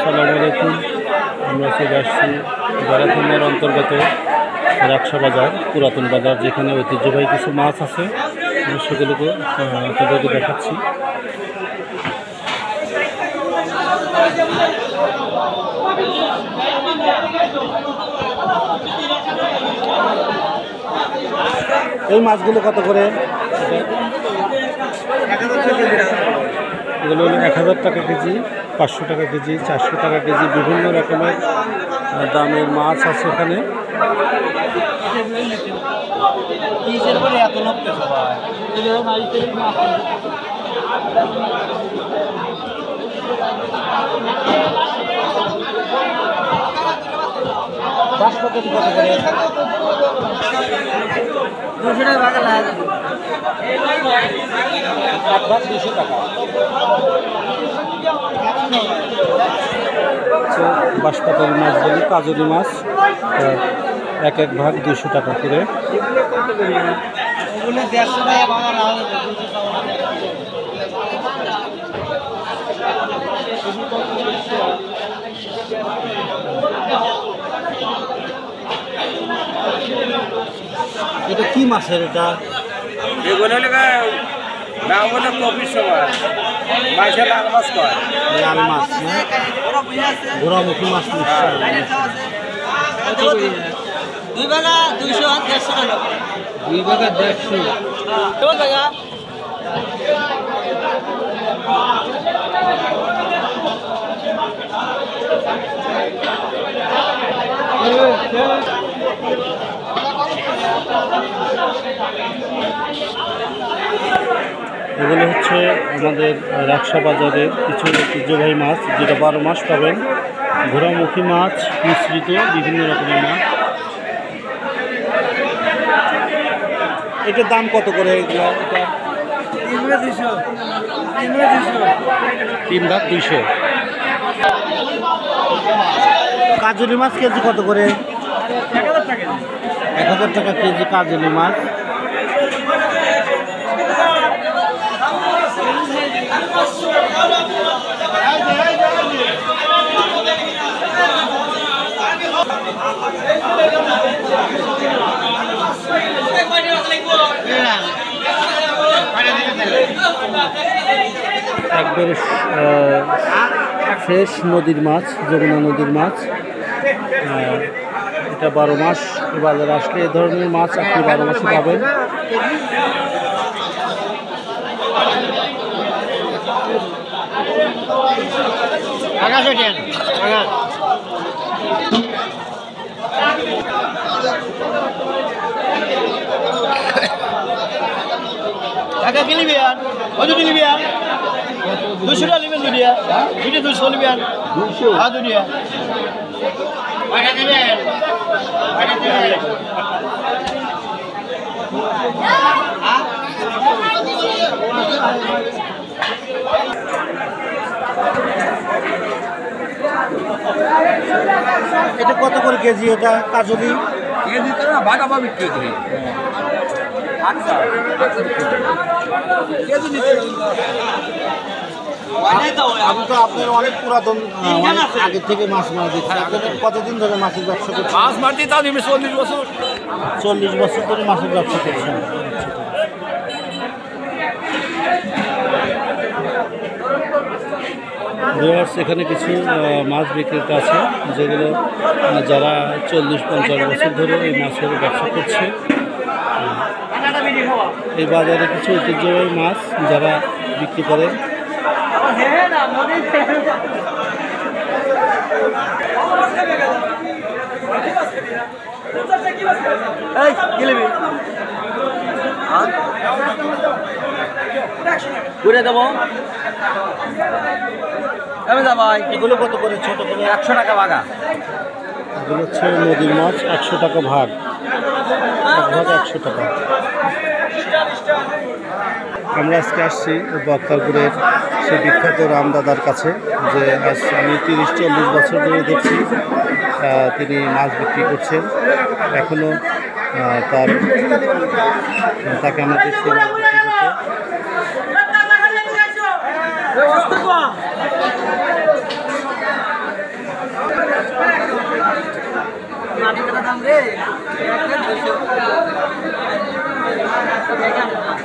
আসসালামু আলাইকুম। আমরা চলে আসছি বেড়া থানার অন্তর্গত রাকসা বাজার, পুরাতন বাজার, যেখানে ঐতিহ্যবাহী কিছু মাছ আছে। আমি সেগুলোকে আপনাদেরকে দেখাচ্ছি। এই মাছগুলো কত করে? এগুলো হলো 1000 টাকা কেজি, 500 টাকা কেজি, 400 টাকা কেজি, বিভিন্ন রকমের দামের মাছ আছে এখানে। বাসমতি কত করে? 200 টাকা বাগাল, 200 টাকা। বাঁশপাতার মাছ বলি, কাজলি মাছ, এক ভাগ 200 টাকা করে। এটা কি মাছের? এটা লাল মাছ, ঘোড়ামুখী মাছ। 2 ভাগা 200, 150 টাকা। 2 ভাগা 150। এগুলো হচ্ছে আমাদের রাকসা বাজারের কিছু ঐতিহ্যবাহী মাছ, যেটা 12 মাস পাবেন। ঘোড়ামুখী মাছ মিশ্রিত বিভিন্ন রকমের মাছ। এটার দাম কত করে? এগুলো এটা 3 ভাগ 200। কাজলি মাছ কেজি কত করে? 1000 টাকা কেজি কাজলি মাছ। একবারে ফ্রেশ নদীর মাছ, যমুনা নদীর মাছ। এটা 12 মাস বাজারে আসলে এ ধরনের মাছ আপনি 12 মাসে পাবেন। টাকা কি নিবেন? কত নিবেন? 200 টাকা নিবেন? দুনিয়া 200 নিবেন? 200। হ্যাঁ, দুনিয়া কয়টা দিবেন? কয়টা দিবেন? এটা কত করে কেজি? এটা কাজলি কেজি তো না, ভাগ আবার বিক্রি করি। আচ্ছা কেজি নিতে আমি তো আপনার অনেক পুরাতন, আগে থেকে মাছ মারা দিচ্ছি। কতদিন ধরে মাছের ব্যবসা করছেন? মাছ মারতে তাও 40 বছর। 40 বছর ধরে মাছের ব্যবসা করছেন। এখানে কিছু মাছ বিক্রেতা আছে, যেগুলো যারা 40-50 বছর ধরে এই মাছের ব্যবসা করছে। এই বাজারে কিছু ঐতিহ্যবাহী মাছ যারা বিক্রি করেন। ঘুরে দেবো এগুলো কত করে? ছোট করে 100 টাকা বাগা। এগুলো হচ্ছে নদীর মাছ, 100 টাকা ভাগ, 1 ভাগ 100 টাকা। আমরা আজকে আসছি বক্তারপুরের সেই বিখ্যাত রামদাদার কাছে, যে আজ আমি 30-40 বছর ধরে দেখছি তিনি মাছ বিক্রি করছেন। এখনও তাকে আমরা দেখছি মাছ বিক্রি করতে। দাম রে একটা 200